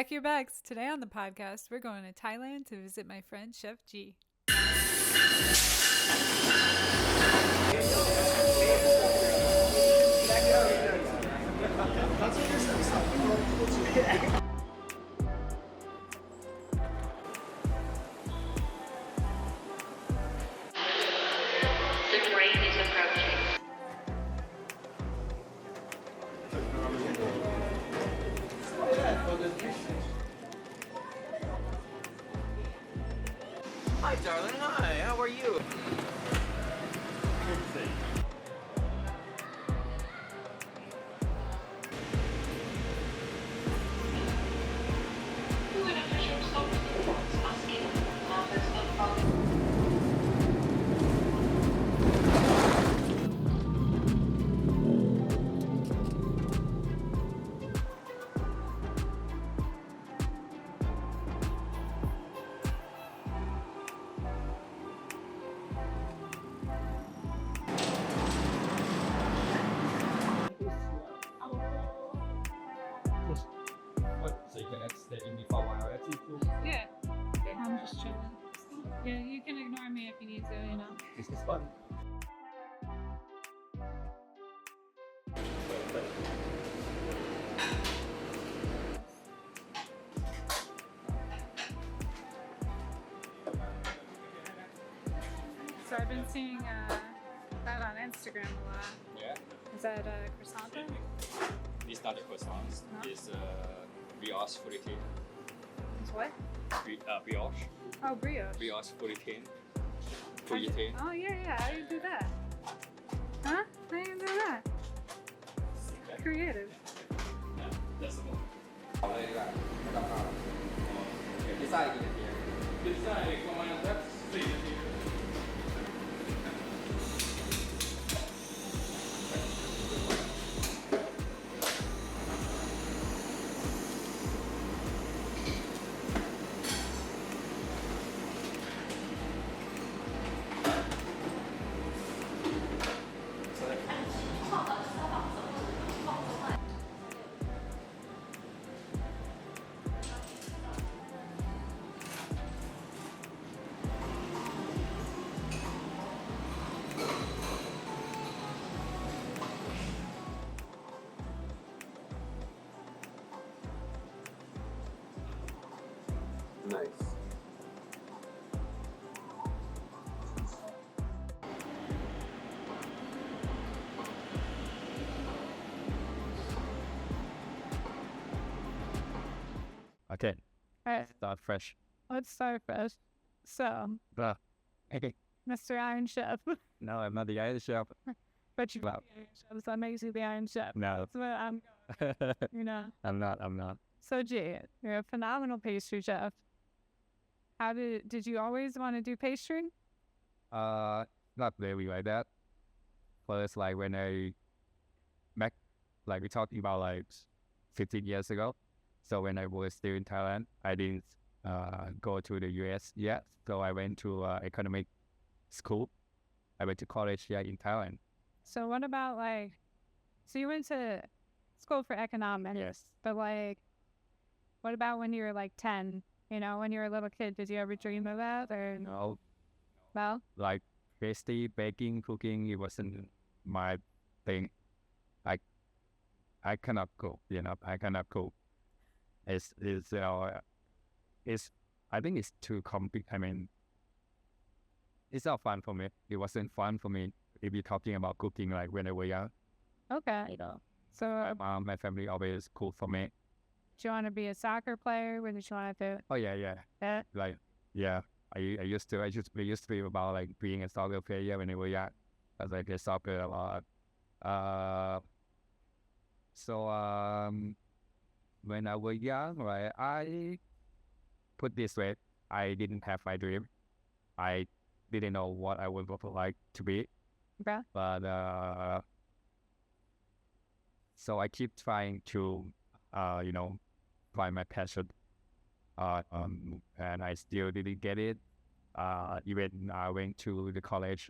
Pack your bags. Today on the podcast, we're going to Thailand to visit my friend Chef G. The train is approaching. Hi, darling. Hi. How are you? Who in official stops reports asking numbers of public. So you can stay in me for a while. That's cool. Yeah, I'm just chilling. Yeah, you can ignore me if you need to, you know. This is fun. So I've been seeing that on Instagram a lot. Yeah, Is that croissant? this is not the croissants. No? It's brioche fouettée. It's what? Brioche. Oh, brioche. Brioche fouettée. How'd you- Fouettée. Oh, yeah. How do you do that? Huh? How do you do that? Creative. Yeah, that's the one. เอาเลยดีกว่าไม่ต้องเอาเดี๋ยวพิซซ่าอีกกี่นาที พิซซ่าอีกประมาณสัก4 นาที Nice. Okay, Alright, start fresh. let's start first. So, Okay. Mr. Iron Chef. No, I'm not the Iron Chef. But you're Wow. the Iron Chef, so that makes you the Iron Chef. No, That's what I'm you know. I'm not. So, G, you're a phenomenal pastry chef. How did you always want to do pastry? Not really like that. First, like when I back, like we're talking about like 15 years ago. So when I was still in Thailand, I didn't go to the US yet. So I went to economic school. I went to college here in Thailand. So, what about like, so you went to school for economics, Yes. but like, what about when you were like 10? You know, when you were a little kid, did you ever dream of that or No, well? like pastry, baking, cooking, it wasn't my thing. I cannot cook, I cannot cook. It's I think it's too complicated. I mean, it's not fun for me. It wasn't fun for me if you're talking about cooking like when I was young. Okay. So, My family always cooked for me. do you want to be a soccer player? Or did you want to do Oh yeah. that? Like yeah. I used to be about like being a soccer player when I was young. I was like a soccer a lot. So when I was young, right, I put this way, I didn't have my dream. I didn't know what I would like to be, Okay. but so I keep trying to, find my passion. And I still didn't get it. Even I went to the college,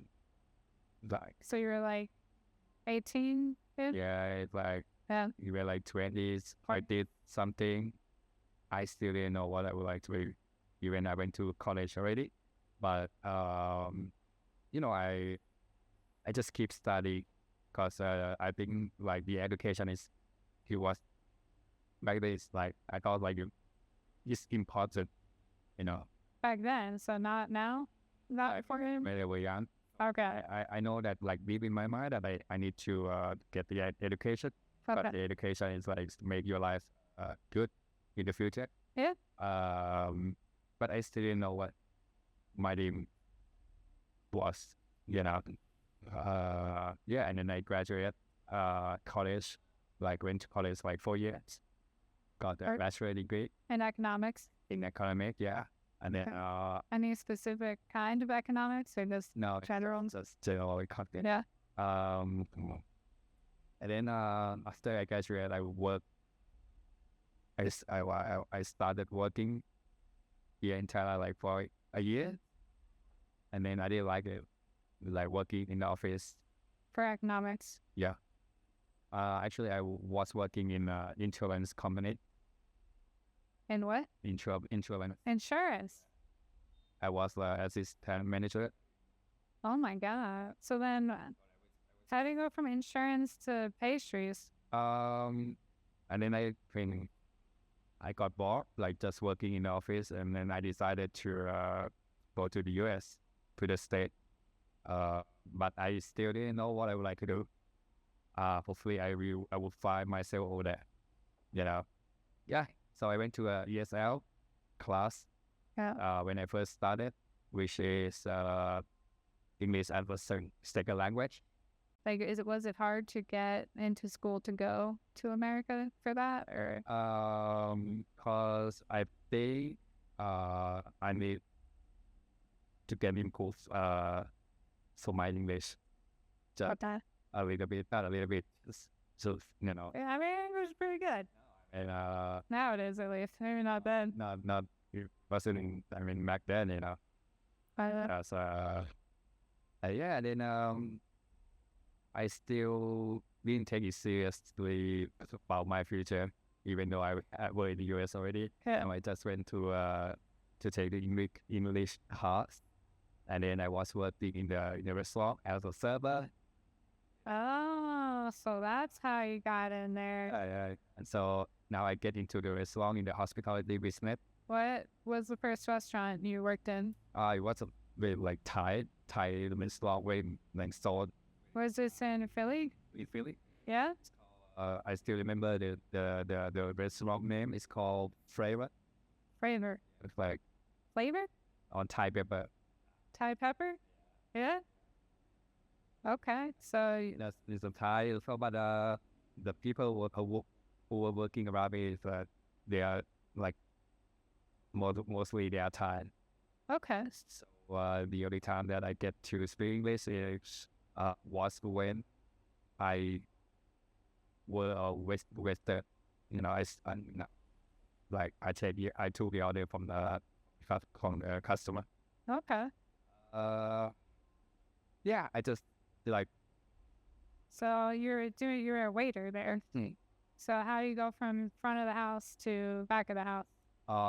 like So you were like 18? yeah, it's like Yeah. you were like 20s. I did something. I still didn't know what I would like to do, even I went to college already. But you know, I just keep studying because I think like the education it was back then. It's like I thought like it's important, you know, Back then, so not now? Not for him? when I was young. Okay. I know that like deep in my mind that I need to get the education, but Okay. the education is like to make your life good in the future. Yeah. But I still didn't know what my dream was, you know. Yeah, and then I graduated college, like went to college like 4 years, got a Or- bachelor degree In economics? in economics, yeah. And then Okay. Any specific kind of economics or just no, general? just general economics. Yeah. And then after I graduated, I worked. I started working here in Thailand like for a year, and then I didn't like it, like working in the office. For economics. Actually, I was working in an insurance company. In what? Insurance. Insurance. I was the assistant manager. Oh my God. So then, how do you go from insurance to pastries? And then I think I got bored, like just working in the office, and then I decided to go to the US, to the state. But I still didn't know what I would like to do. Hopefully I will find myself over there, you know. Yeah. So I went to a ESL class Yeah. when I first started, which is English as a second language. Like, was it hard to get into school to go to America for that, or? Cause I think I need to get improved for my English just Okay. a little bit, not a little bit, so you know. Yeah, I mean, it was pretty good. And Nowadays, at least. Maybe not then. not it wasn't. I mean, back then, you know. But, So yeah, and then I still didn't take it seriously about my future, even though I were in the US already. yeah. And I just went to take the English class, and then I was working in the restaurant as a server. Oh, so that's how you got in there. And so now I get into the restaurant in the hospitality business. What was the first restaurant you worked in? It was a bit like Thai restaurant where like sold Was this in Philly? in Philly. Yeah? I still remember the restaurant name is called Flavor. Flavor. It's like Flavor? on Thai pepper. Thai pepper? Yeah? Okay, so It's a Thai, so, but the people who were working around me is they are like mostly they are Thai. okay. So the only time that I get to speak English is was when I were a Western. You know, like I took the order from the customer. Okay. Yeah, I just like So you're a waiter there. So how do you go from front of the house to back of the house?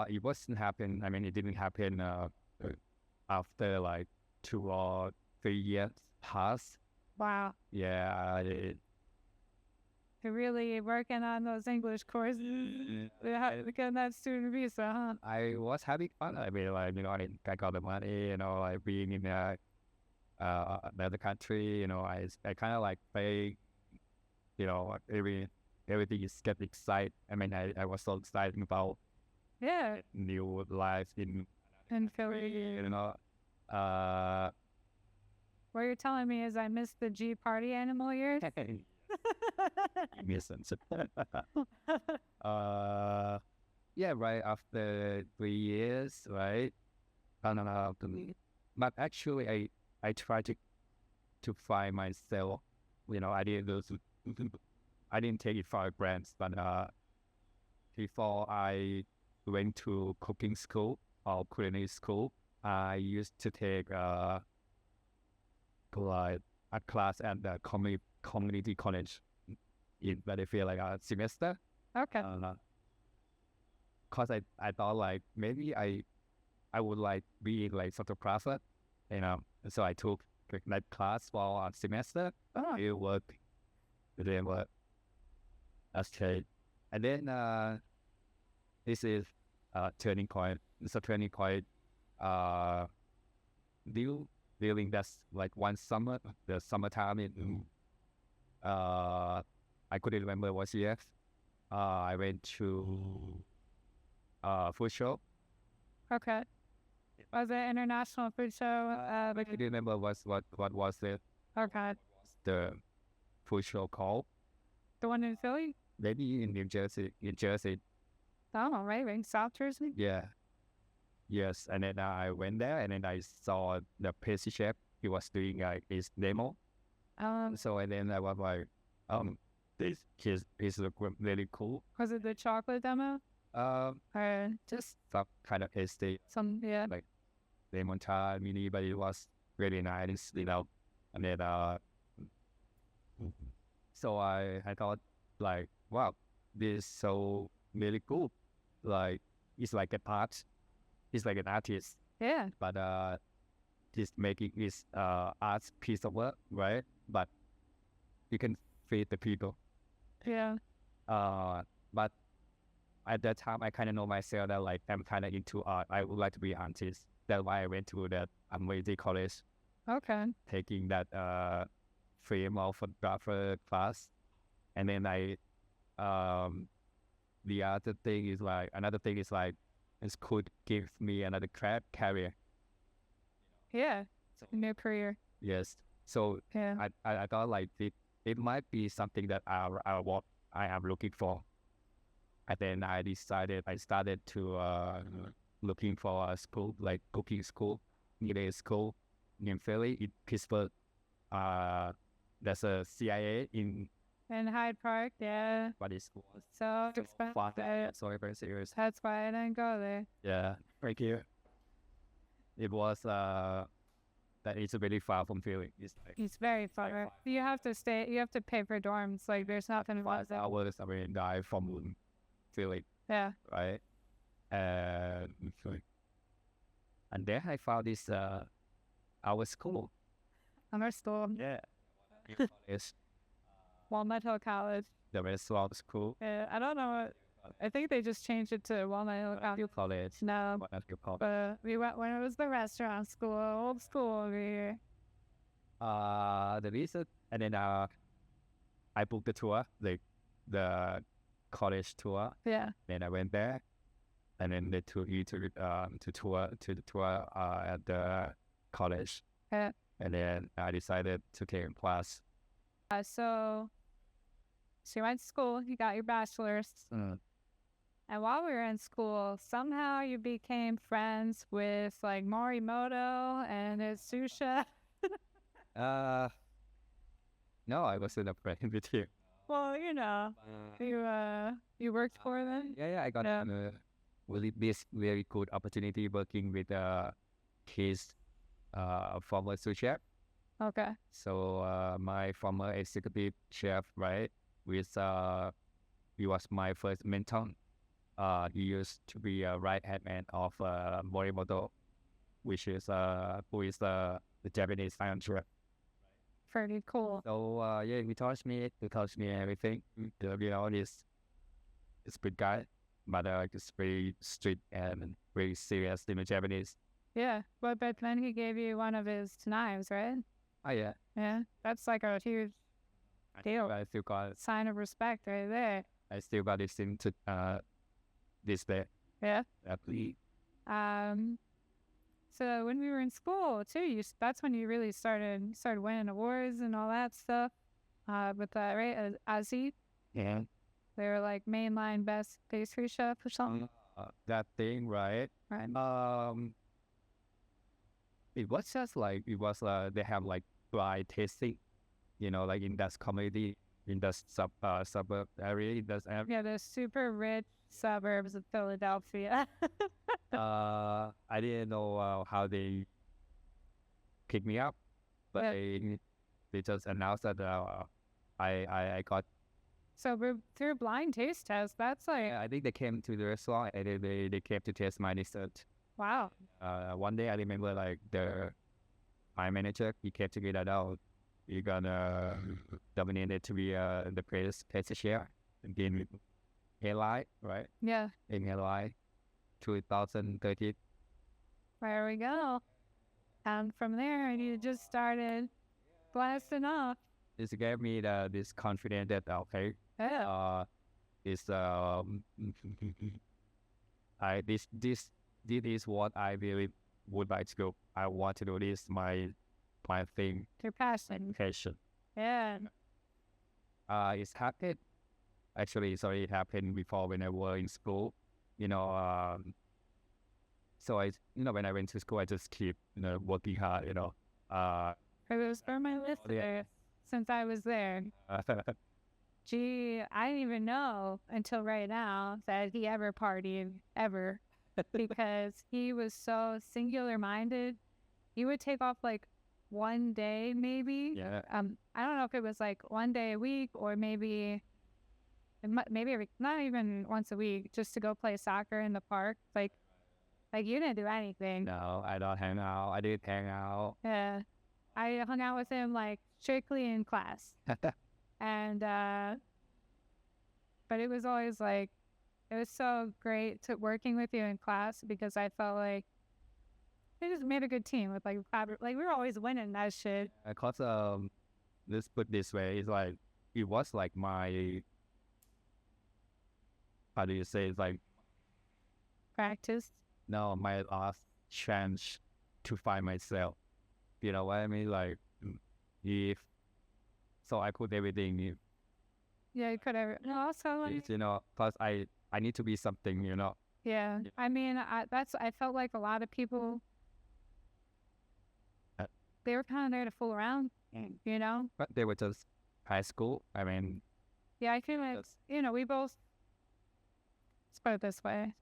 it wasn't happen. I mean, it didn't happen after like 2 or 3 years passed. Wow. Yeah, You're really working on those English courses. Getting that student visa, huh? I was having fun. I mean, like, you know, I got the money, you know, like being in another country, you know, I kind of like pay, you know, everything is getting excited. I mean, I was so excited about Yeah. new life in In Philly. you know. What you're telling me is I missed the G party animal years? Innocence. Yeah, right after 3 years, right? But actually, I tried to find myself. You know, I didn't take it for grants, but before I went to cooking school or culinary school, I used to take like a class at the community college in Battlefield, like a semester. Okay. cause I thought like maybe I would like be like photographer, you know. So I took like that class for a semester. Oh. It worked. It didn't work. That's okay. And then this is a turning point. It's a turning point. During that's like one summer, the summertime in I couldn't remember what year. I went to food show. Okay. Was it international food show? I couldn't remember what was it. Okay. The food show called. The one in Philly? Maybe in New Jersey. In Jersey. Oh, right. South Jersey? Yeah. Yes. And then I went there and then I saw the pastry chef. He was doing his demo. So and then I was like, he's look really cool. Was it the chocolate demo? Or just Some kind of pastry, some, yeah. like lemon tart mini, but it was really nice, you know. And then so I thought like, wow, this is so really cool. Like it's like an art. He's like an artist, Yeah. but he's making his art piece of work, right? But you can feed the people. Yeah. But at that time, I kind of know myself that like I'm kind of into art. I would like to be an artist. That's why I went to that amazing college, Okay. taking that film of photographer class, and then the other thing is like another thing is like it could give me another career. Yeah. So New career. yes, so Yeah. I thought like it might be something that I am looking for. And then I started to looking for a school, like cooking school, near a school in Philly, in Pittsburgh. There's a CIA in In Hyde Park, yeah. body school. So Far, expensive. so very serious. That's why I didn't go there. Yeah, thank you. It was that it's really far from Philly. It's like It's very far. You have to pay for dorms. Like there's nothing about 5 that. hours away drive from Philly, Yeah. right? And then I found this our school. Understood. Yeah. It's Walnut Hill College. the restaurant school. Yeah, I don't know. I think they just changed it to Walnut Hill College. College. No, What else you call it? but we went when it was the restaurant school, old school over here. The reason, and then I booked the tour, like the college tour. Yeah. Then I went there, and then they took me to the tour at the college. Yeah. And then I decided to take a class. So you went to school. You got your bachelor's. And while we were in school, somehow you became friends with like Morimoto and his sous chef. No, I wasn't a friend with you. Well, you worked for them. Yeah, I got Yeah. this very good opportunity working with his former sous chef. Okay. So my former executive chef, right, he was my first mentor. He used to be a right-hand man of Morimoto, which is who is the Japanese Iron Chef. Pretty cool. So yeah, he taught me everything. He's a good guy, but he's very strict and very serious in the Japanese. Yeah. But then he gave you one of his knives, right? Oh yeah, Yeah. That's like a huge deal. I still got Sign of respect right there. this thing to this day. Yeah. Absolutely. So when we were in school too, that's when you really started winning awards and all that stuff. With that, right? Azi, Yeah. they were like mainline best pastry chef or something, That thing, right? right? It was just like they have like blind tasting, like in that community, in that suburb area, in that area. Yeah, the super rich suburbs of Philadelphia. I didn't know how they picked me up, but Yeah. they just announced that I got So through blind taste test, that's like, Yeah, I think they came to the restaurant and they came to taste my dessert. wow. One day I remember like my manager, he came to me that out. You're gonna nominate it to be the pastry chef in Halai, right? Yeah. In Halai, 2013. There we go. And from there, you just started blasting off. This gave me this confidence that okay, Yeah. is this is what I really would like to go. I want to do this my thing, Your passion. passion. Yeah. It's happened. Actually, sorry, it happened before when I was in school. You know, so when I went to school, I just keep working hard. It was for my listeners since I was there. Gee, I didn't even know until right now that he ever partied, ever. Because he was so singular-minded. He would take off like one day, maybe. Yeah. I don't know if it was like one day a week or maybe not even once a week, just to go play soccer in the park. Like you didn't do anything. No, I don't hang out. I didn't hang out. Yeah. I hung out with him like strictly in class. And but it was always like, it was so great working with you in class because I felt like we just made a good team with like we were always winning that shit. Cause let's put this way, it's like it was like my, how do you say, it's like Practice. no, my last chance to find myself. You know what I mean? Like if so I put everything in. Yeah, you could have. No, also like, It's, cause I need to be something, yeah. Yeah. I mean, I felt like a lot of people, they were kind of there to fool around, But they were just high school. I mean, Yeah, I feel like, Yes. we both, let's put it this way.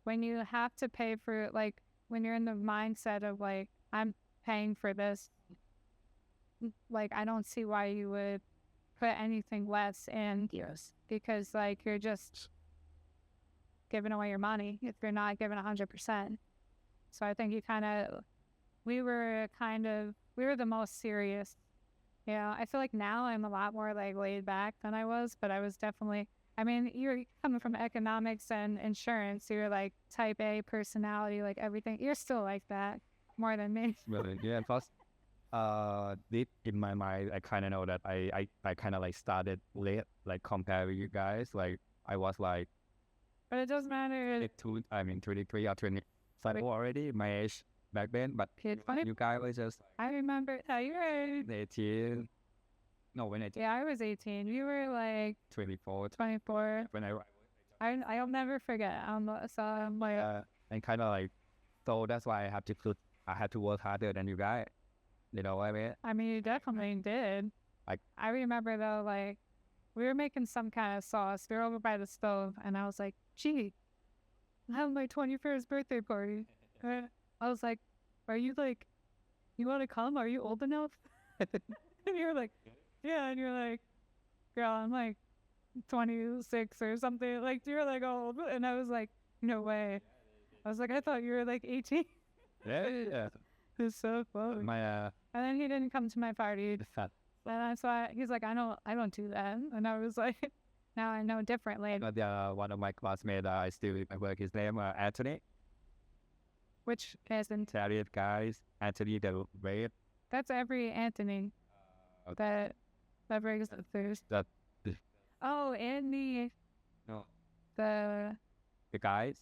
When you have to pay for, like, when you're in the mindset of, like, I'm paying for this, like, I don't see why you would put anything less in. yes. Because, like, you're just giving away your money if you're not giving 100%. So I think we were the most serious. Yeah, I feel like now I'm a lot more like laid back than I was, but I was definitely, I mean, you're coming from economics and insurance, you're like type A personality, like everything. You're still like that more than me. Really, yeah. Plus, deep in my mind, I kind of know that I kind of like started late, like compared with you guys. Like I was like, But it doesn't matter. 23 or 24 already, my age back then. But Kid funny. you guys were just I remember how you were. 18. No, when I Yeah, I was 18. You were like 24. 24. When I'll never forget. So I'm like, and kind of like, so that's why I had to work harder than you guys. You know what I mean? I mean, you definitely did. I remember though, like, we were making some kind of sauce. We were over by the stove, and I was like, gee, I have my 21st birthday party. I was like, are you like, you want to come? Are you old enough? And you're like, yeah. And you're like, girl, I'm like 26 or something. Like, you're like old. And I was like, no way. I was like, I thought you were like 18. Yeah. It's so funny. My And then he didn't come to my party. And that's why he's like, I don't do that. And I was like, now I know differently. but one of my classmates, I still remember his name, Anthony. Which isn't. Italian guys, Anthony the Red. That's every Anthony that brings the food. That Oh, and no, the guys.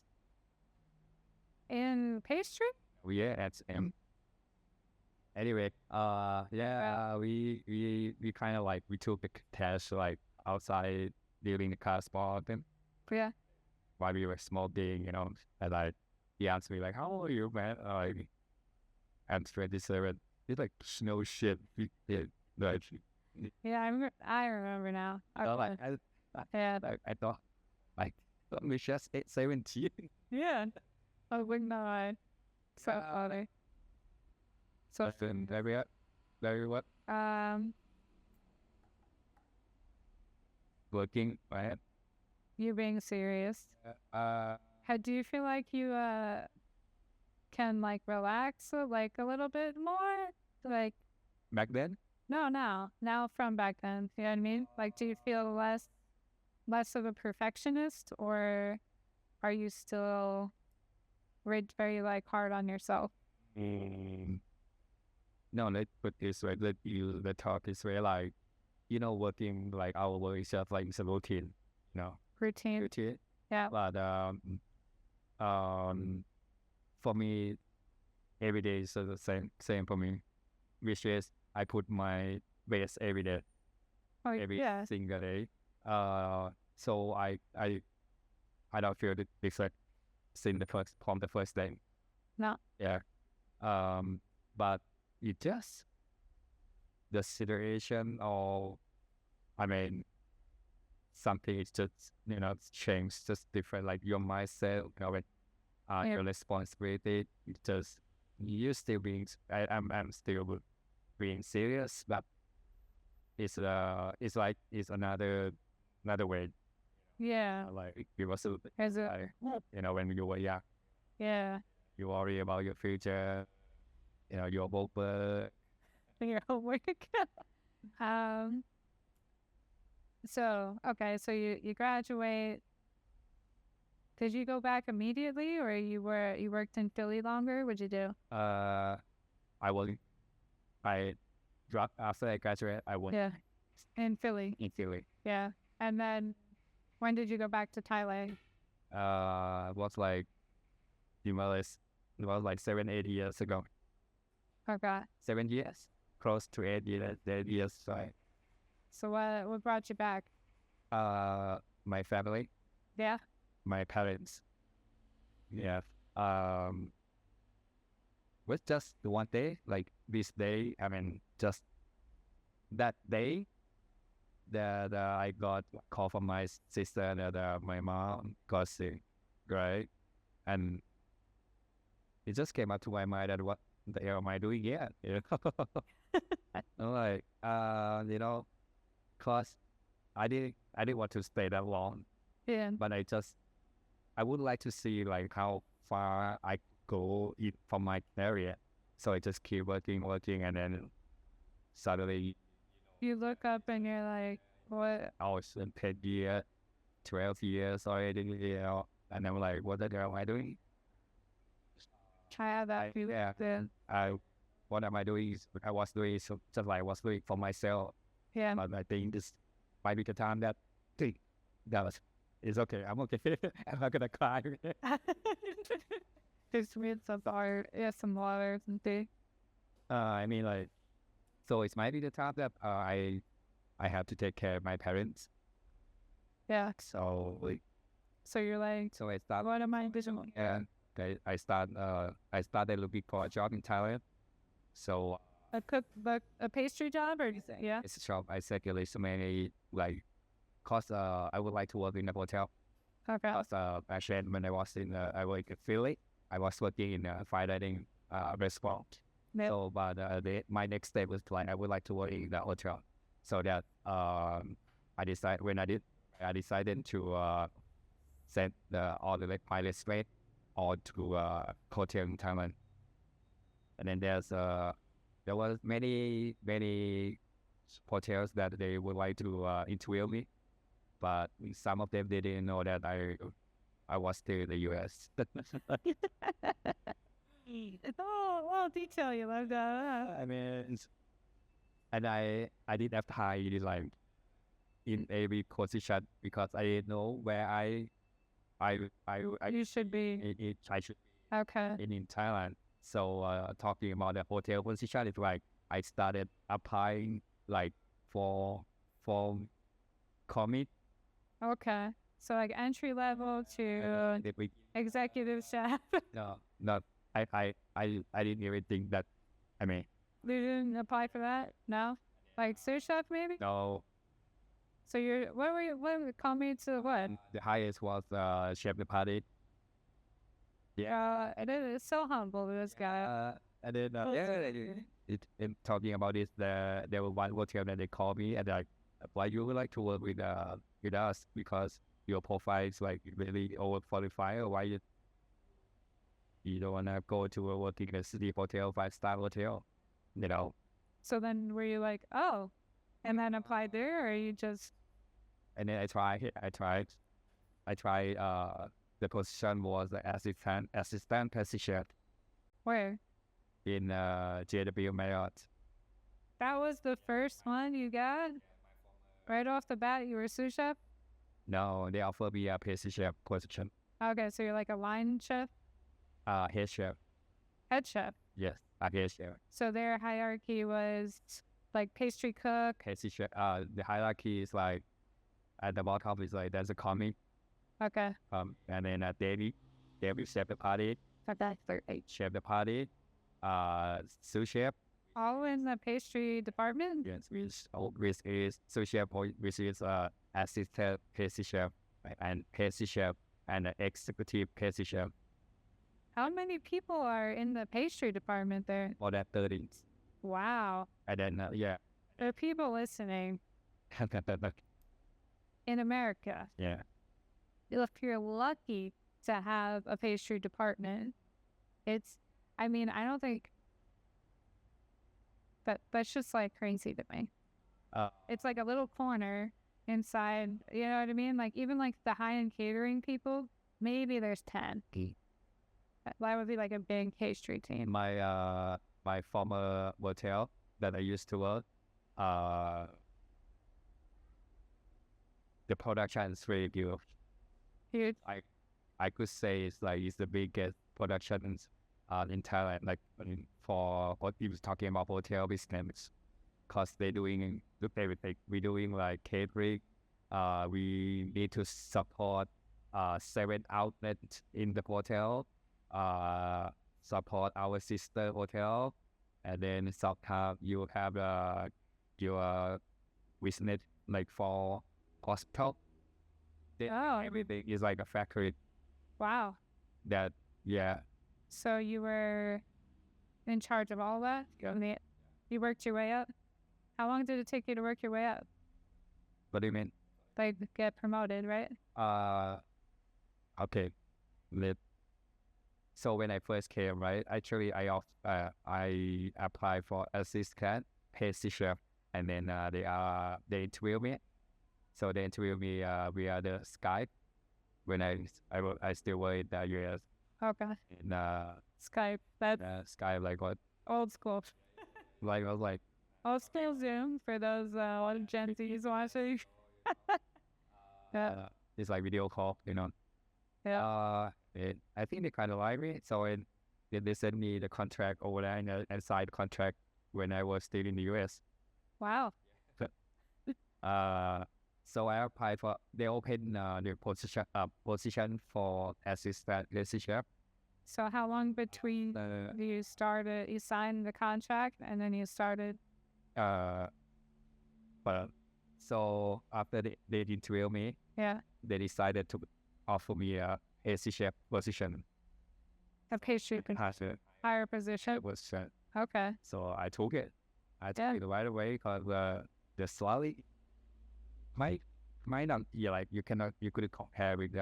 in pastry? Yeah, that's him. Anyway, we kind of like we took the test like outside during the class ball thing Yeah. while we were smoking, and like he asked me like, "How old are you, man?" I'm 27. He's like, "No shit." Yeah, like, Yeah, I remember now. so, like, Okay. I, Yeah. I thought like we just 17. Yeah. Oh, wouldn't I? So Yeah. funny. So, Very what? um, working, right? You being serious? Uh, How do you feel like you can like relax like a little bit more? Like back then, no, now from back then. You know what I mean? Like, do you feel less of a perfectionist, or are you still very like hard on yourself? mm, no, let's put this way. The talk is very like, working like our work is just like it's a routine, you know, Routine. routine. Yeah. But um, for me, every day is the same for me, which is I put my best every day, Oh every yeah. single day. So I don't feel the different since from the first day. No. Yeah. But it just the situation, or I mean, something is just it's changed, just different. Like your mindset, when Yeah. your responsibility, it just you still being. I'm still being serious, but it's like it's another way. Yeah. Like it was Is it? like, when you were young, Yeah. you worry about your future, your work. Your homework. um. So okay. So you graduate. Did you go back immediately, or you worked in Philly longer? What'd you do? I was I dropped after I graduated. I went Yeah. In Philly. in Philly. Yeah. And then when did you go back to Thailand? It was like it was like 7-8 years ago. Forgot. 7 years, close to 8 years. 8 years. Right. So what brought you back? My family, Yeah. my parents. Yeah. Was just the one day, like this day. I mean, just that day that I got a call from my sister that my mom got sick, right? And it just came up to my mind that what the hell am I doing here? I'm like, cause I didn't want to stay that long, Yeah. but I would like to see like how far I go from my career. So I just keep working, and then suddenly You look up and you're like, what? I was in 10 years, 12 years already, and I'm like, what the hell am I doing? I have that feeling. Yeah. Then. What am I doing? I was doing just like I was doing for myself. Yeah. But I think this might be the time that it's okay. I'm okay. I'm not gonna cry. Just read some art, yeah, some water, something. I mean, like, so it might be the time that I have to take care of my parents. Yeah. So So you're like, so I start. what am I doing? Yeah. Okay. I started looking for a job in Thailand. So A pastry job, or yeah? it's a job I circulate so many like, cause I would like to work in a hotel. Okay. Cause actually when I was I work in Philly, I was working in a fine dining restaurant. Yep. So but my next step was like I would like to work in the hotel. So that I decided to send all the my resume all to hotel in Thailand. And then there was many hotels that they would like to interview me, but some of them they didn't know that I was still in the US. Oh, well, detail you love that. I mean, and I didn't have time like in every position because I didn't know where I You should be I should okay. be in Thailand. So talking about the hotel position, it's like I started applying like for commit. Okay. So like entry level to executive chef. No, not I didn't even think that. I mean, You didn't apply for that? No? Like sous chef maybe? no. So you're what call me to what? The highest was chef de partie. Yeah, and it's so humble, this guy. And then talking about this, there was one hotel that they called me and like, why you would like to work with it does because your profile is like really overqualified. Or why you don't wanna go to a working in a city hotel, 5-star hotel, you know? So then were you like, oh, and then applied there, or you just And then I tried. The position was the assistant pastry chef where? in JW Marriott. That was the first one you got? Right off the bat, you were a sous chef? No, they offered me a pastry chef position. Okay, so you're like a line chef? Head chef. Head chef. Yes, a head chef. So their hierarchy was like pastry cook. Pastry chef. The hierarchy is like at the bottom is like there's a comic. Okay. And then David chef the party. Chef the party. Sous chef. All in the pastry department? Yes, which is sous chef, which is assistant pastry chef and pastry chef and executive pastry chef. How many people are in the pastry department there? More than 30. Wow. And then There are people listening in America. yeah. If you're lucky to have a pastry department, I don't think that's just like crazy to me. It's like a little corner inside, you know what I mean? Like even like the high-end catering people, maybe there's 10. That would be like a big pastry team. My former hotel that I used to work, the production is really good. Huge. I could say it's the biggest production in Thailand. Like for what he was talking about hotel business, cause they're doing everything. We're doing like catering. We need to support 7 outlets in the hotel. Support our sister hotel, and then sometimes you have your business like for hospital. Oh. Everything is like a factory. Wow. That yeah. So you were in charge of all that? You worked your way up? How long did it take you to work your way up? What do you mean? Like get promoted, right? Okay. So when I first came, right, actually I applied for assistant pastry chef, and then they interviewed me. So they interviewed me via the Skype when I still work in the US. Okay. And Skype. That's Skype like what? old school. Like I was like Old school Zoom for those Gen Zs watching. Yeah. It's like video call, you know. Yeah. I think they kind of like me, so they sent me the contract over there and signed the contract when I was still in the US. Wow. So I applied for, they opened the position for assistant pastry chef. So how long between you signed the contract and then you started? But so after they interviewed me, Yeah. they decided to offer me a pastry chef position. A pastry higher position. Okay. So I took it. I took it right away because the salary might not, yeah, like you couldn't compare with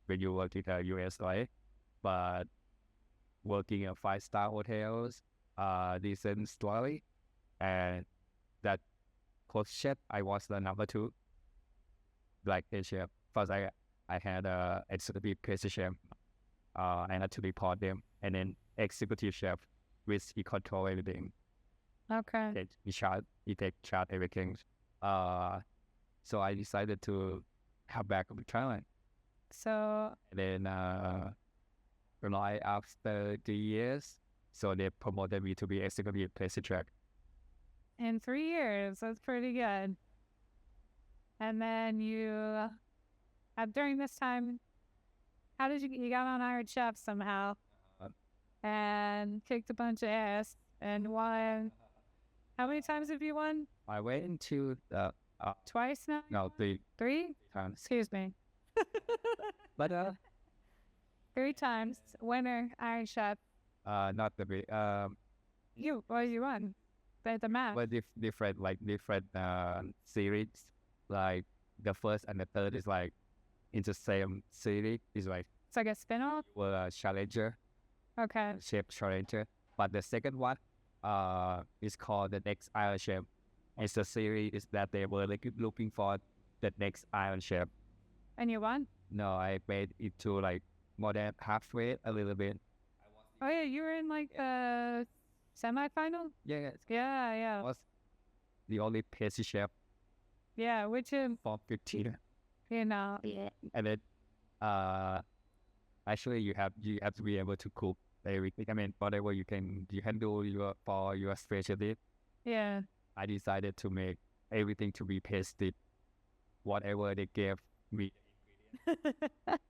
when you work in the US, right? But working in 5-star hotels, decent salary, and that position I was the number 2, like pastry chef. First I had a executive pastry chef. I had to report them, and then executive chef, which he control everything. Okay. He take charge everything. So I decided to come back to Thailand. So And then right after 3 years, so they promoted me to be executive pastry chef. in 3 years, that's pretty good. And then you, during this time, how did you got on Iron Chef somehow and kicked a bunch of ass and won? How many times have you won? I went to Twice now? no 3 3? times, Excuse me. but 3 times. Winner, Iron Chef. not the big You won? The match. but different series, like the first and the third is like in the same city. It's like It's like a spin-off? were a challenger, Okay. chef challenger. But the second one is called the next Iron Chef. It's a series is that they were like looking for the next Iron Chef. And you won? No, I made it to like more than halfway, a little bit. Oh yeah, you were in like the semifinal? Yeah, Yeah, I yeah. was the only pastry chef Yeah, which for 15. you know. And then actually you have to be able to cook everything. I mean, whatever you can do for your specialty. Yeah. I decided to make everything to be pasted. Whatever they gave me,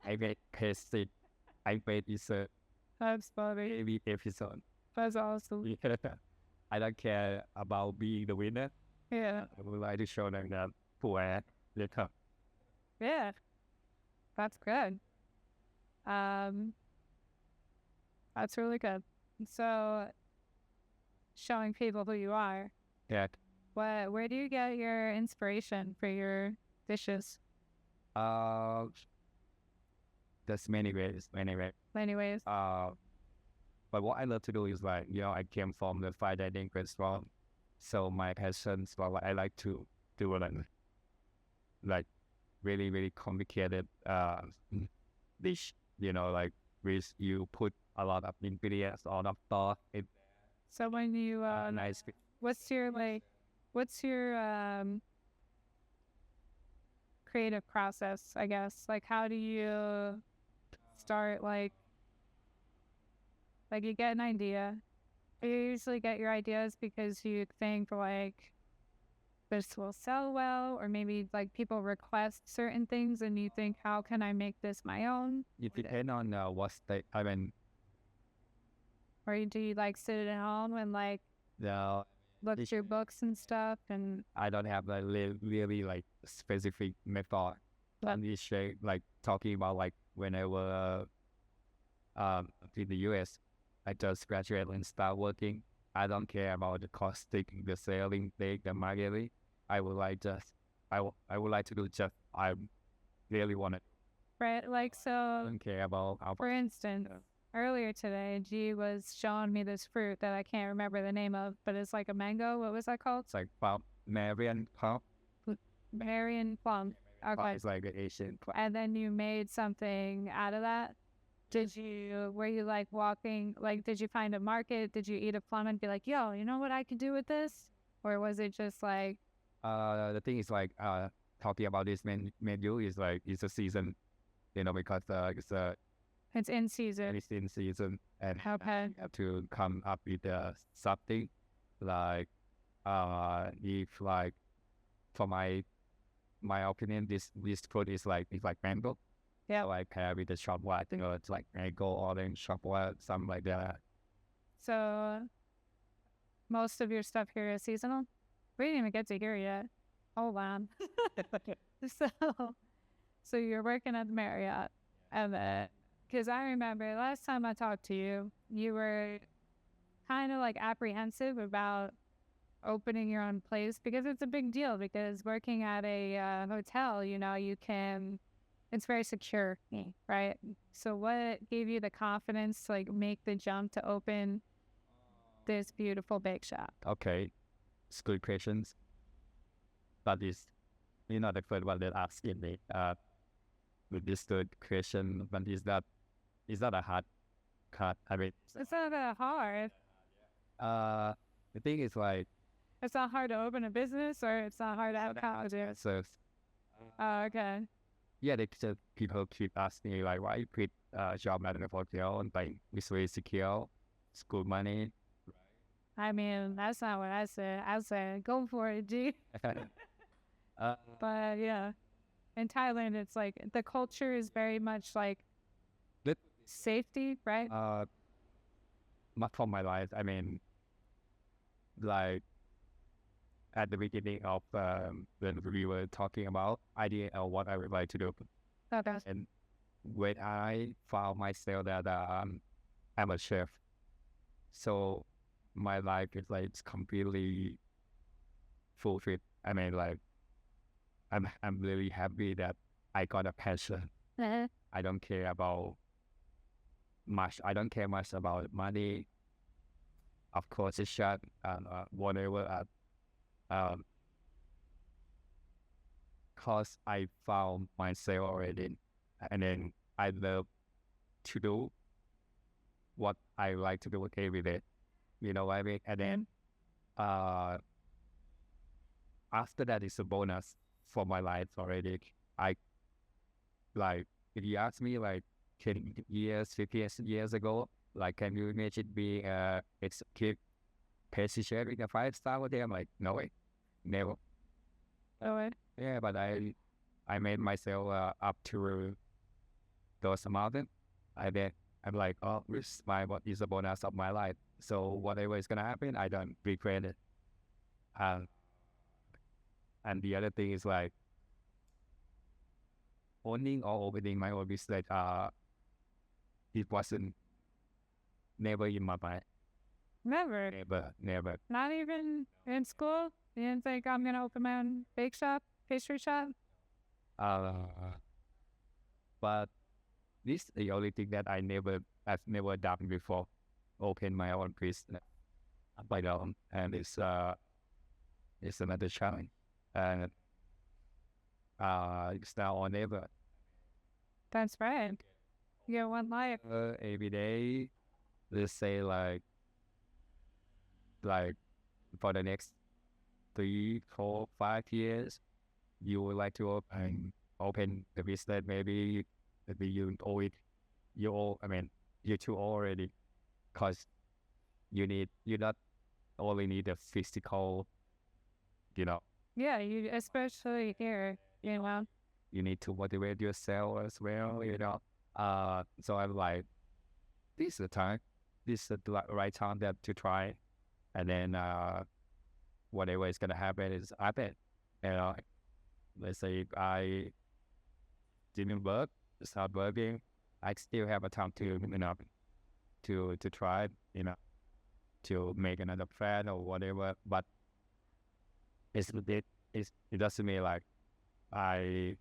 I made pasted. I made dessert That's funny. every episode. That's awesome. I don't care about being the winner. Yeah. I would like to show them that who later. Yeah. That's good. That's really good. So showing people who you are. Yeah. Where do you get your inspiration for your dishes? There's many ways. Anyways. But what I love to do is like, I came from the fine dining restaurant. So my passions for what I like to do like really, really complicated dish, like which you put a lot of ingredients, a lot of thought in So when you nice. what's your creative process, I guess? Like how do you start like you get an idea? You usually get your ideas because you think like this will sell well, or maybe like people request certain things and you think, how can I make this my own? It depends on Or do you like sit at home and like the look through books and stuff? And I don't have like really like specific method. But- This like talking about like when I was in the US, I just graduated and start working. I don't care about the costing, the selling, the marketing. I would like to do just I really want to. right, like I so. don't care about how. For instance, earlier today, G was showing me this fruit that I can't remember the name of, but it's like a mango. What was that called? It's like Marian pop. Marian plum. Okay. It's like an Asian pop. And then you made something out of that. Were you like walking, like, did you find a market? Did you eat a plum and be like, yo, you know what I could do with this? Or was it just like, The thing is like talking about this menu is like it's a season, because it's in season? it's in season and Okay. you have to come up with something like if like for my opinion this fruit is like mango. Yeah. So I pair with the chocolate, it's like mango, orange, chocolate, something like that. So most of your stuff here is seasonal? We didn't even get to here yet. Hold on. So you're working at the Marriott, and then, because I remember last time I talked to you, you were kind of like apprehensive about opening your own place because it's a big deal. Because working at a hotel, it's very secure, right? So what gave you the confidence to like make the jump to open this beautiful bake shop? Okay, it's good questions. But it's the first one that asking me. With this good question, but is that a hard cut? I mean, It's not that hard. the thing is like It's not hard to open a business, or it's not hard to have college. so. Oh, okay. Yeah, people keep asking me like, why you quit job at the hotel and like it's very secure, it's good money. I mean, that's not what I said. I said, go for it, G. But yeah, in Thailand, it's like the culture is very much like That- safety, right? Not for my life. I mean, like at the beginning of when we were talking about idea of what I would like to do, Okay. and when I found myself that I'm a chef, so my life is like completely fulfilled. I mean, like I'm really happy that I got a passion. I don't care about much. I don't care much about money. Of course, it's shot whatever. Cause I found myself already, and then I love to do what I like to do every day. You know what I mean? And then uh, after that is a bonus for my life already. I like if you ask me like 10 years, 15 years ago, like can you imagine being a executive pastry chef in a 5-star hotel? I'm like, no way, never. Oh, Yeah, but I made myself up to those mountain. I'm like, oh, this is what is the bonus of my life. So whatever is gonna happen, I don't regret it. Um, and the other thing is like owning or opening my own business. It wasn't never in my mind. never. Never. Not even in school. You didn't think I'm gonna open my own bake shop, pastry shop. But this is the only thing that I've never done before. Open my own business by own, and it's another challenge. And it's now or never. That's right. You get one life. Every day, let's say like for the next 3, 4, 5 years, you would like to open the business. Maybe you owe it. You're too old already, cause you not only need a physical, you know, Yeah, you especially here. You know. you need to motivate yourself as well, you know. So I'm like, this is the time. This is the right time to try, and then whatever is gonna happen is happen. You know, let's say if I didn't work, start working, I still have a time to to try, to make another plan or whatever. But it doesn't mean like I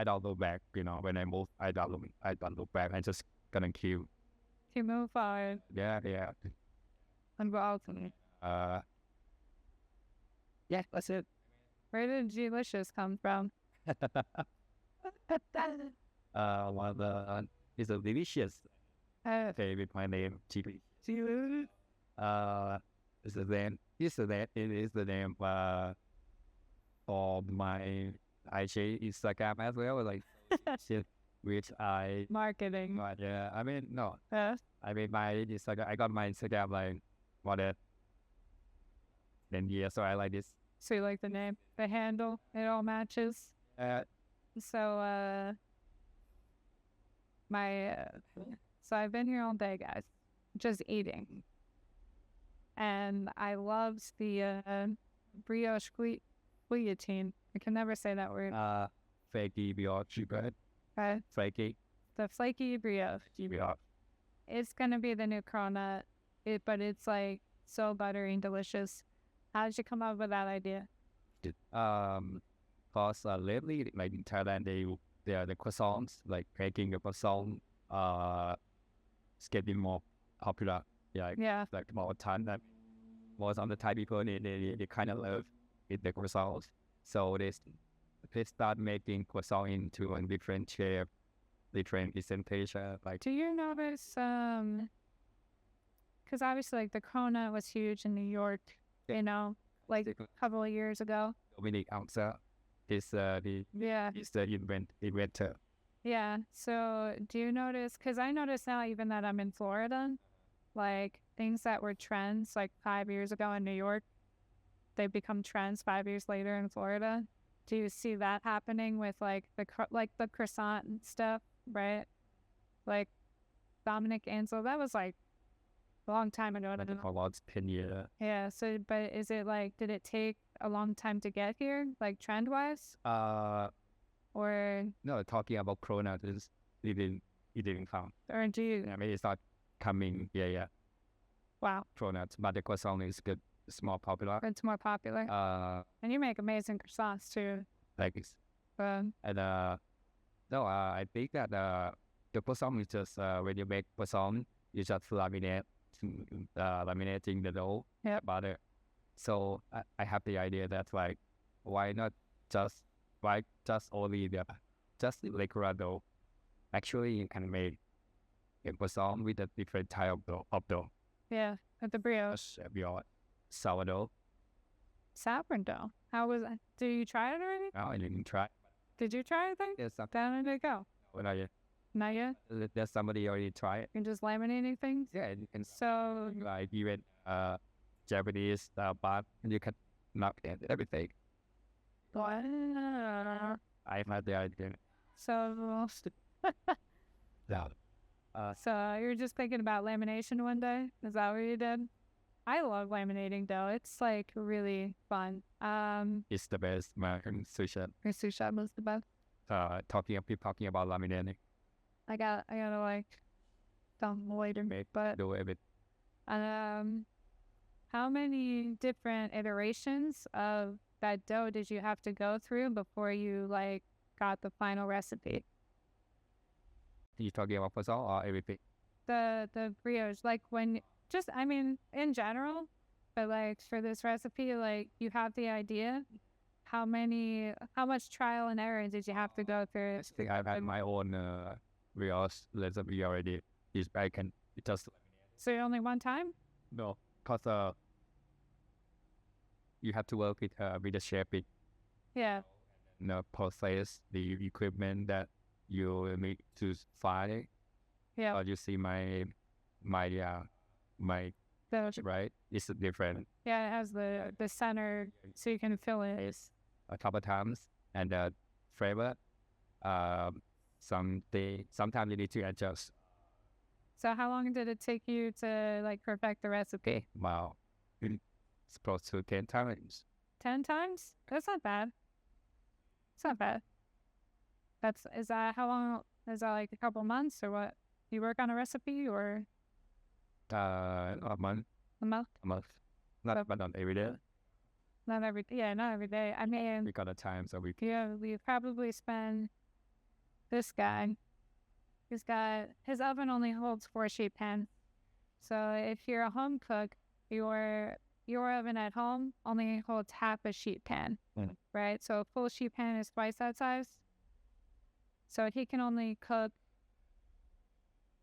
don't look back. When I move, I don't look back. I just gonna keep. To move forward Yeah. and go out. Yeah, that's it. Where did Geelicious come from? Well, it's a delicious. With my name, GB. Is the name. It is the name of my IG Instagram as well. Like shit, which I Marketing. but yeah. I mean no. Uh, I mean my Instagram. I got my Instagram like more than 10 years, so I like this. so you like the name, the handle, it all matches. So so I've been here all day, guys, just eating, and I loved the brioche guillotine. I can never say that word. Flaky brioche bread. Flaky The flaky brioche. brioche. It's gonna be the new cronut, but it's like so buttery and delicious. How did you come up with that idea? Cause lately, like in Thailand, they are the croissants, like making a croissant, it's getting more popular. Yeah. Like more time that most of the Thai people they kind of love it, the croissants. So they start making croissant into a different shape, different presentation. Like Do you notice? Because obviously, like the cronut was huge in New York. Like a couple of years ago. Dominic Amsa is the inventor. Yeah. So do you notice? Because I notice now, even that I'm in Florida, like things that were trends like 5 years ago in New York, they become trends 5 years later in Florida. Do you see that happening with like the croissant and stuff, right? Like Dominic Ansel, that was like a long time ago. Like a lot 10 years. Yeah. So, but is it like, did it take a long time to get here, like trend wise? Or No, talking about cronut is it didn't come. do you? I mean, it's not coming. Yeah. Wow. Cronut, but the croissant is good. it's more popular. It's more popular. And you make amazing croissants too. Thanks. But And no, I think that the croissant is just when you make croissant, you just laminating the dough, Yep. butter. So I have the idea that like, why not just only the regular dough? Actually, you can make a croissant with a different type of dough. yeah, with the brioche. Your sourdough. Sourdough. How was it? Did you try it already? I didn't try. Did you try it then? There's some, Down did it go? not yet. Not yet? There's somebody already try it. You're just laminating things? Yeah, and you can So, like even Japanese part, and you can knock in everything. what? I had the idea. So, Yeah. so you're just thinking about lamination one day? Is that what you did? I love laminating dough. It's like really fun. It's the best American sushi. Your sous chef was the best. Talking about laminating, I gotta like film later, but do it. how many different iterations of that dough did you have to go through before you like got the final recipe? You talking about croissant or everything? The brioche, like I mean in general, but like for this recipe, like you have the idea. How much trial and error did you have to go through? I think I've had my own brioche recipe already. I can just So only one time? no, cause you have to work with the chef in Yeah. the process, the equipment that you need to find. Yeah. But you see my right, it's different Yeah, it has the center so you can fill it. a couple of times, and the flavor. Sometimes you need to adjust. So how long did it take you to like perfect the recipe? Wow, it's close to 10 times. 10 times? That's not bad. It's not bad. Is that how long? Is that like a couple months or what? You work on a recipe or A month, a month? not but not every day. Not every day. I mean, We got a time, so we yeah, we probably spend this guy. His oven only holds 4 sheet pan. So if you're a home cook, your oven at home only holds half a sheet pan, right? So a full sheet pan is twice that size. So he can only cook,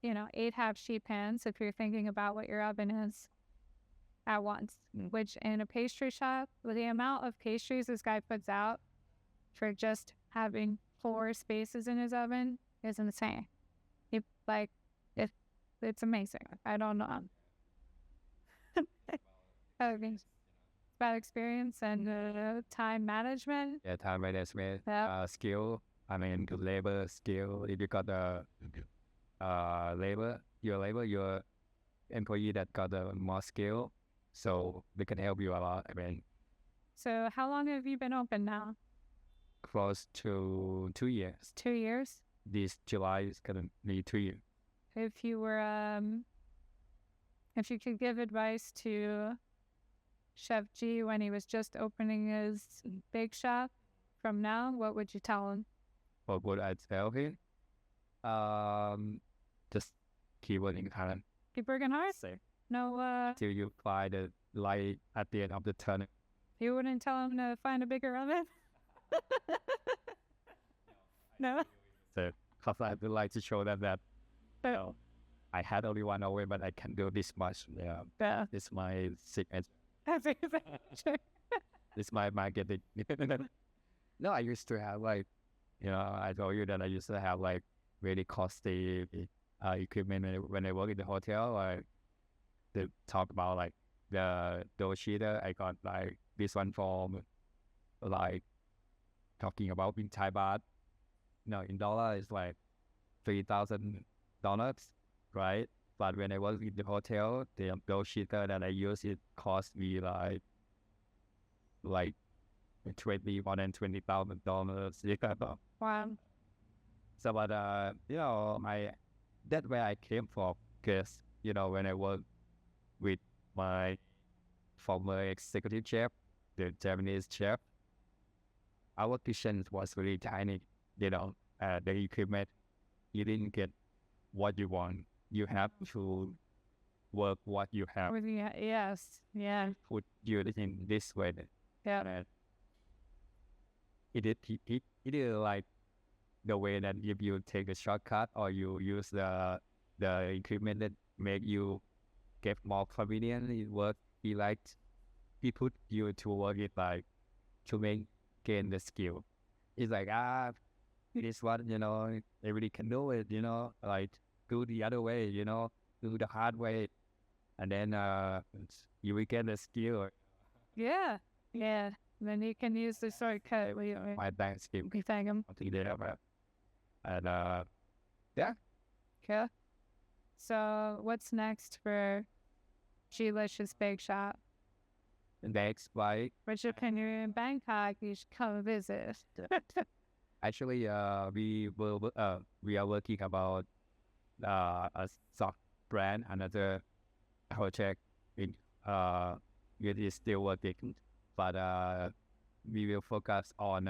8 half sheet pans if you're thinking about what your oven is at once. Which in a pastry shop, with the amount of pastries this guy puts out for just having 4 spaces in his oven is insane. It's amazing. I don't know. It's bad experience and time management. yeah, time management, Yeah. skill. I mean, the labor skill. If you got the your employee that got the more skill, so they can help you a lot. I mean, So how long have you been open now? close to 2 years. 2 years? This July is gonna be 2 years. If you were if you could give advice to Chef G when he was just opening his bake shop from now, what would you tell him? What would I tell him? Just keep working hard Keep working hard. No, till you find the light at the end of the tunnel. you wouldn't tell him to find a bigger oven? No? So, cause I would like to show them that I had only one oven, but I can do this much. Yeah, Yeah. it's my signature. That's exactly. It's my marketing. No, I used to have like, I told you that I used to have like really costly equipment when I work in the hotel. Like they talk about like the dough sheeter. I got like this one from like talking about in Thai baht. No, in dollar it's like $3,000, right? But when I was in the hotel, the dough sheeter that I use it cost me like more than $20,000. Wow. So, but that's where I came from. Because when I work with my former executive chef, the Japanese chef. Our kitchen was really tiny, the equipment, you didn't get what you want. You have to work what you have. Yes. Yeah. Put you in this way. Yeah. And it is like the way that if you take a shortcut or you use the equipment that make you get more convenient, it work. He put you to work it like to gain the skill. It's like this one, everybody can do it, like do the other way, do the hard way, and then you will get the skill. Yeah. Yeah. Then you can use the shortcut. My thanks skill. We thank him. I think they have it. And yeah. Okay. So what's next for Geelicious Bake Shop? Next, right? Which if you're in Bangkok, you should come visit. Actually, we are working about a soft brand, another project. It is still working, but we will focus on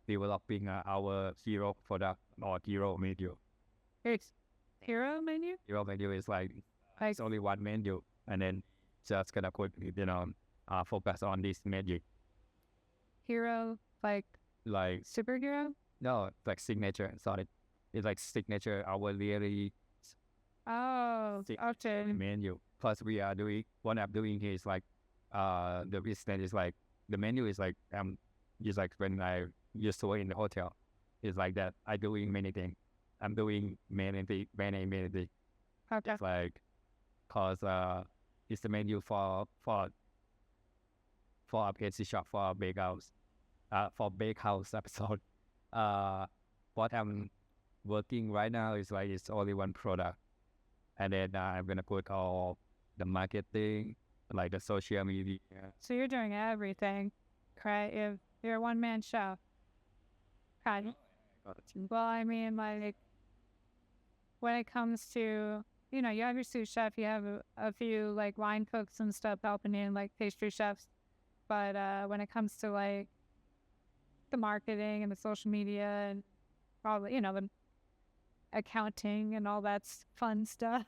developing our hero product or hero menu. It's hero menu? Hero menu is like it's only one menu, and then just gonna put focus on this menu. Hero like superhero? No, like signature. Sorry, it's like signature. Our really okay. menu. Plus, we are doing what I'm doing here is like the business is like the menu is like just like when I used to work in the hotel. It's like that. I doing many things. I'm doing many things. Okay. It's like cause it's the menu for a pastry shop, for a bakehouse, for Bakehouse episode. What I'm working right now is like it's only one product, and then I'm gonna put all the marketing, like the social media. So you're doing everything, right? You're a one-man show. Kind of. Well, I mean, like when it comes to you have your sous chef, you have a few like line cooks and stuff helping you, like pastry chefs. But when it comes to like the marketing and the social media and probably the accounting and all that fun stuff,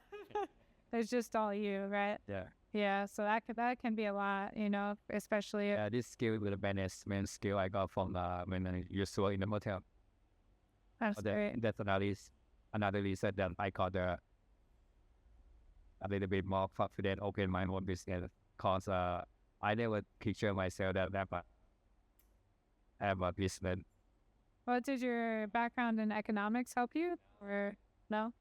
it's just all you, right? Yeah. Yeah. So that can be a lot, especially. Yeah, this skill with the management skill I got from when I used to work in the motel. That's great. That's another reason that I got a little bit more confident, open my own business, cause I never picture myself that I have a business. Well, did your background in economics help you, or no?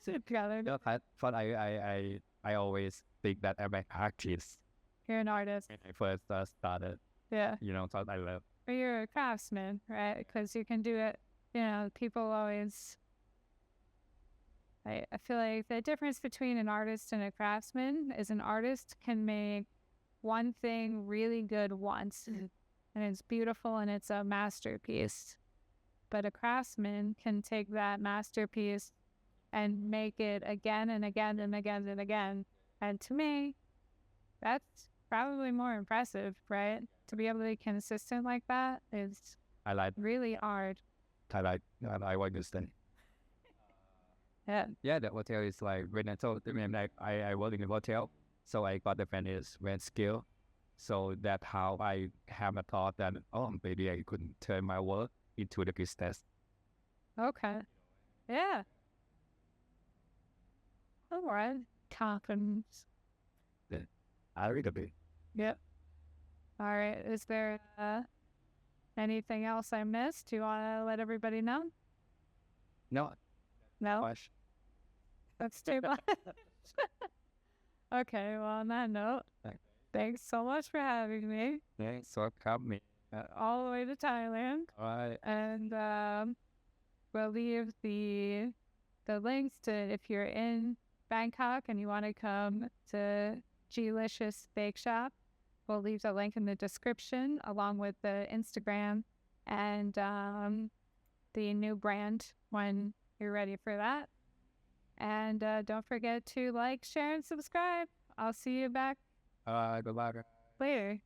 No, but I always think that I'm an artist. You're an artist. When I first started, Yeah. so I love. Or you're a craftsman, right? Because you can do it. People always. I feel like the difference between an artist and a craftsman is an artist can make one thing really good once, and it's beautiful and it's a masterpiece. But a craftsman can take that masterpiece and make it again and again and again and again. And to me, that's probably more impressive, right? To be able to be consistent like that is really hard. I understand. Yeah. Yeah, the hotel is like when I told them like I work in the hotel, so I got the management skill. So that's how I have a thought that maybe I could turn my work into the business. Okay. Yeah. All right. Confidence. I read a bit. Yep. All right. Is there anything else I missed? Do you want to let everybody know? No. Gosh. That's too much. Okay. Well, on that note, thanks so much for having me. Thanks for coming. All the way to Thailand. All right. And we'll leave the links to if you're in Bangkok and you want to come to Geelicious Bake Shop. We'll leave the link in the description along with the Instagram and the new brand when you're ready for that. And don't forget to like, share, and subscribe. I'll see you back Goodbye. later.